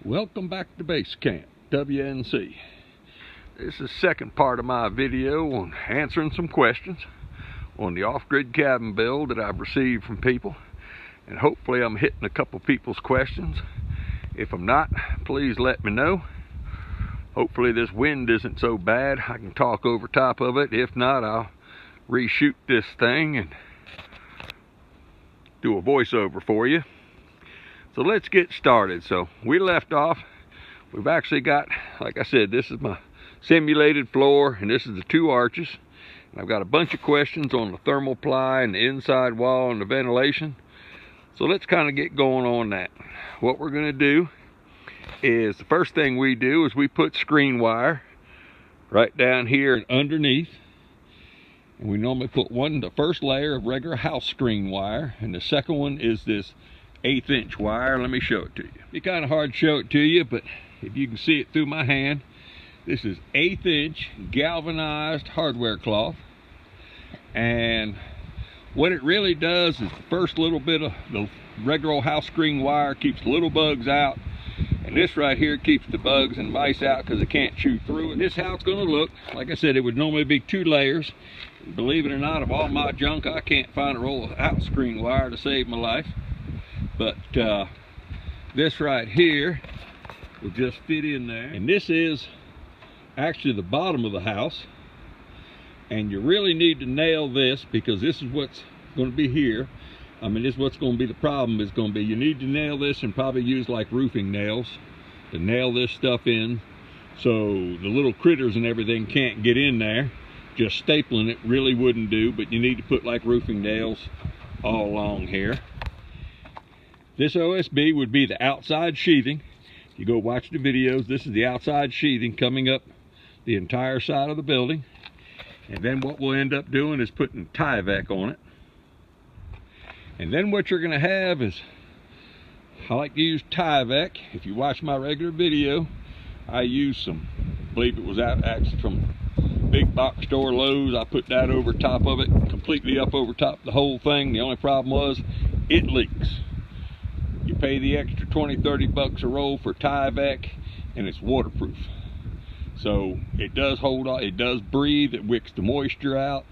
Welcome back to Base Camp, WNC. This is the second part of my video on answering some questions on the off-grid cabin build that I've received from people. And hopefully I'm hitting a couple people's questions. If I'm not, please let me know. Hopefully this wind isn't so bad I can talk over top of it. If not, I'll reshoot this thing and do a voiceover for you. So let's get started. So we left off. We've actually got, like I said, this is my simulated floor and this is the two arches. And I've got a bunch of questions on the thermal ply and the inside wall and the ventilation. So let's kind of get going on that. What we're going to do is, the first thing we do is we put screen wire right down here and underneath. And we normally put the first layer of regular house screen wire, and the second one is this 1/8 inch wire. Let me show it to you. It'd be kind of hard to show it to you, but if you can see it through my hand, this is 1/8 inch galvanized hardware cloth. And what it really does is the first little bit of the regular old house screen wire keeps the little bugs out, and this right here keeps the bugs and mice out because they can't chew through it. This is how it's going to look. Like I said, it would normally be 2 layers. Believe it or not, of all my junk, I can't find a roll of house screen wire to save my life. But this right here will just fit in there. And this is actually the bottom of the house. And you really need to nail this, because this is what's going to be here. I mean, this is what's going to be the problem is going to be, you need to nail this and probably use like roofing nails to nail this stuff in, so the little critters and everything can't get in there. Just stapling it really wouldn't do, but you need to put like roofing nails all along here. This OSB would be the outside sheathing. If you go watch the videos, this is the outside sheathing coming up the entire side of the building. And then what we'll end up doing is putting Tyvek on it. And then what you're going to have is, I like to use Tyvek. If you watch my regular video, I use some, I believe it was out actually from big box store Lowe's. I put that over top of it, completely up over top of the whole thing. The only problem was it leaks. You pay the extra 20-30 bucks a roll for Tyvek, and it's waterproof. So it does hold on, it does breathe, it wicks the moisture out,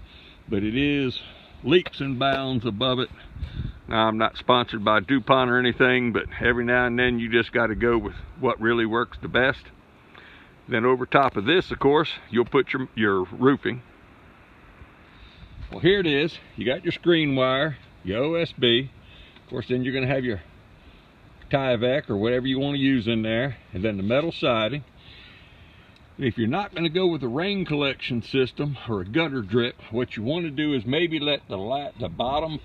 but it is leaps and bounds above it. Now, I'm not sponsored by DuPont or anything, but every now and then you just got to go with what really works the best. Then over top of this, of course, you'll put your roofing. Well, here it is. You got your screen wire, your OSB. Of course, then you're going to have your Tyvek or whatever you want to use in there, and then the metal siding. If you're not going to go with a rain collection system or a gutter drip, what you want to do is maybe let the bottom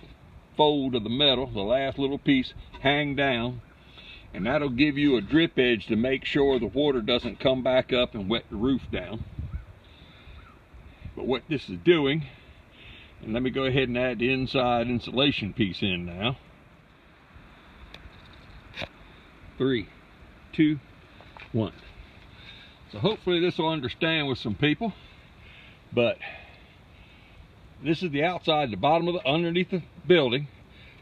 fold of the metal, the last little piece, hang down, and that'll give you a drip edge to make sure the water doesn't come back up and wet the roof down. But what this is doing, and let me go ahead and add the inside insulation piece in now. 3, 2, 1. So hopefully this will understand with some people. But this is the outside, the bottom of the, underneath the building.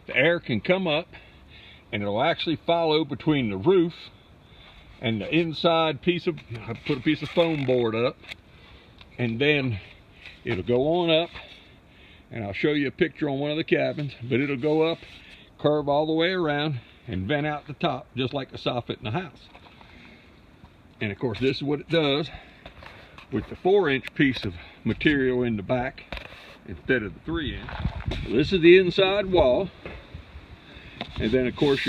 The air can come up and it'll actually follow between the roof and the inside piece of, I put a piece of foam board up, and then it'll go on up, and I'll show you a picture on one of the cabins, but it'll go up, curve all the way around, and vent out the top just like a soffit in a house. And of course this is what it does with the 4-inch piece of material in the back instead of the 3-inch. This is the inside wall, and then of course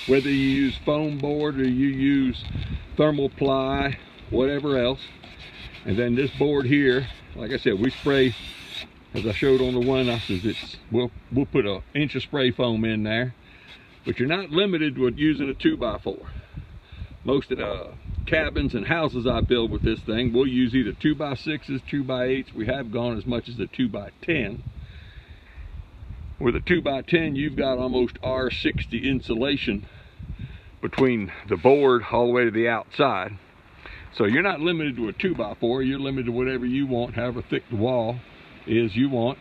whether you use foam board or you use thermal ply, whatever else. And then this board here, like I said, we spray, as I showed on the one, I said we'll put 1 inch of spray foam in there. But you're not limited with using a 2x4. Most of the cabins and houses I build with this thing, we'll use either 2x6s, 2x8s. We have gone as much as a 2x10. With a 2x10, you've got almost R60 insulation between the board all the way to the outside. So you're not limited to a 2x4. You're limited to whatever you want, however thick the wall is you want.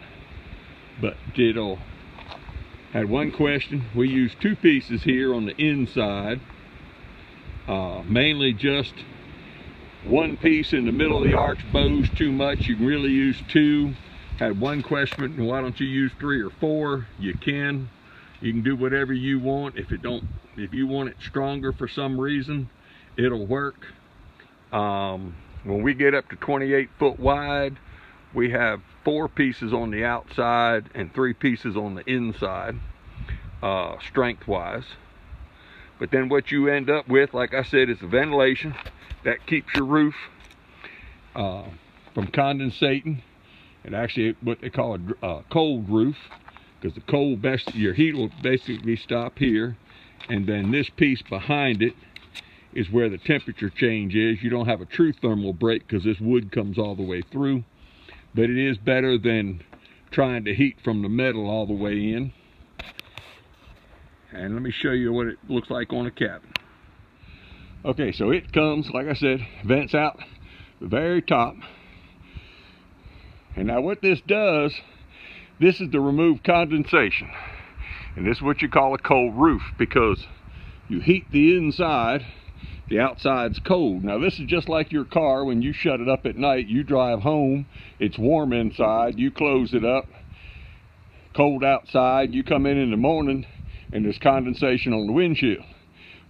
But it'll Had one question. We use 2 pieces here on the inside Mainly just one piece in the middle of the arch bows too much. You can really use two. Had one question, why don't you use 3 or 4? You can do whatever you want. If you want it stronger for some reason, it'll work. When we get up to 28 foot wide, we have 4 pieces on the outside and 3 pieces on the inside, strength wise. But then what you end up with, like I said, is the ventilation that keeps your roof from condensating. And actually what they call a cold roof, because your heat will basically stop here, and then this piece behind it is where the temperature change is. You don't have a true thermal break because this wood comes all the way through, but it is better than trying to heat from the metal all the way in. And let me show you what it looks like on a cabin. Okay, so it comes, like I said, vents out the very top. And now what this does, this is to remove condensation. And this is what you call a cold roof, because you heat the inside, the outside's cold. Now this is just like your car. When you shut it up at night, you drive home, it's warm inside, you close it up, cold outside, you come in the morning and there's condensation on the windshield.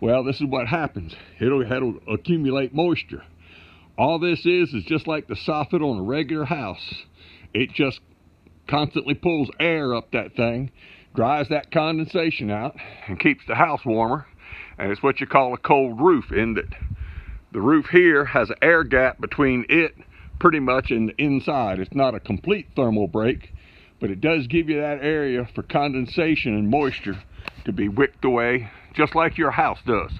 Well, this is what happens. It'll accumulate moisture. All this is just like the soffit on a regular house. It just constantly pulls air up that thing, dries that condensation out, and keeps the house warmer. And it's what you call a cold roof, in that the roof here has an air gap between it pretty much and the inside. It's not a complete thermal break, but it does give you that area for condensation and moisture to be wicked away, just like your house does.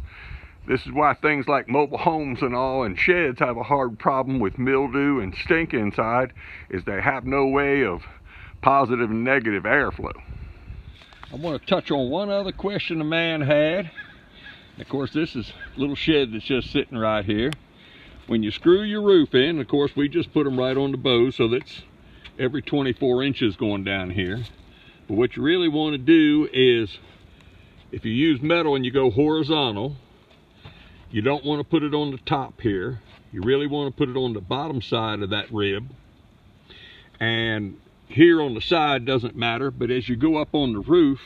This is why things like mobile homes and all and sheds have a hard problem with mildew and stink inside, is they have no way of positive and negative airflow. I want to touch on one other question a man had. Of course, this is a little shed that's just sitting right here. When you screw your roof in, of course, we just put them right on the bow, so that's every 24 inches going down here. But what you really want to do is, if you use metal and you go horizontal, you don't want to put it on the top here. You really want to put it on the bottom side of that rib. And here on the side doesn't matter, but as you go up on the roof,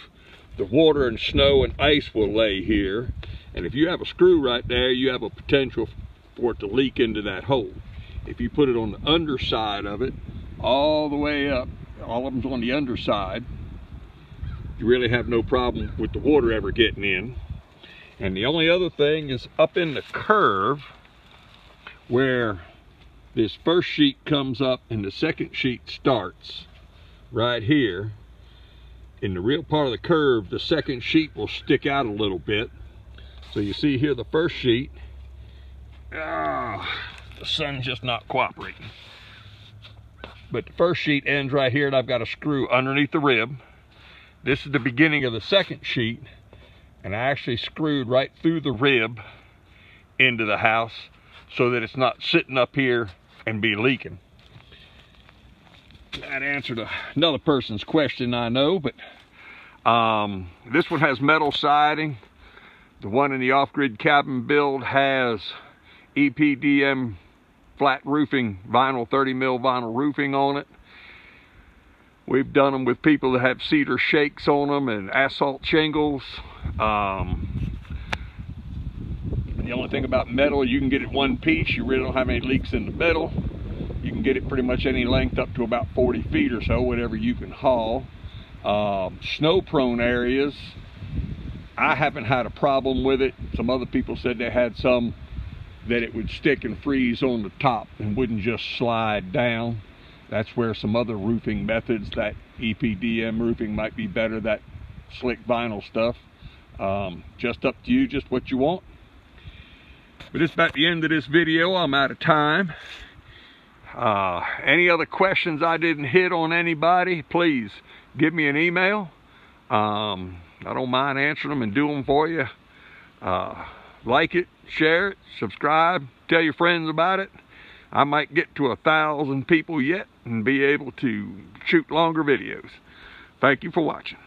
the water and snow and ice will lay here. And if you have a screw right there, you have a potential for it to leak into that hole. If you put it on the underside of it, all the way up, all of them's on the underside, you really have no problem with the water ever getting in. And the only other thing is up in the curve where this first sheet comes up and the second sheet starts, right here, in the real part of the curve, the second sheet will stick out a little bit. So you see here the first sheet, the sun's just not cooperating. But the first sheet ends right here, and I've got a screw underneath the rib. This is the beginning of the second sheet, and I actually screwed right through the rib into the house so that it's not sitting up here and be leaking. That answered another person's question, I know, but this one has metal siding. The one in the off-grid cabin build has EPDM flat roofing vinyl, 30 mil vinyl roofing on it. We've done them with people that have cedar shakes on them and asphalt shingles. The only thing about metal, you can get it one piece. You really don't have any leaks in the middle. You can get it pretty much any length up to about 40 feet or so, whatever you can haul. Snow prone areas, I haven't had a problem with it. Some other people said they had some that it would stick and freeze on the top and wouldn't just slide down. That's where some other roofing methods, that EPDM roofing might be better, that slick vinyl stuff. Just up to you, just what you want. But it's about the end of this video. I'm out of time. Any other questions I didn't hit on anybody, please give me an email. I don't mind answering them and do them for you. Like it, share it, subscribe, tell your friends about it. I might get to 1,000 people yet and be able to shoot longer videos. Thank you for watching.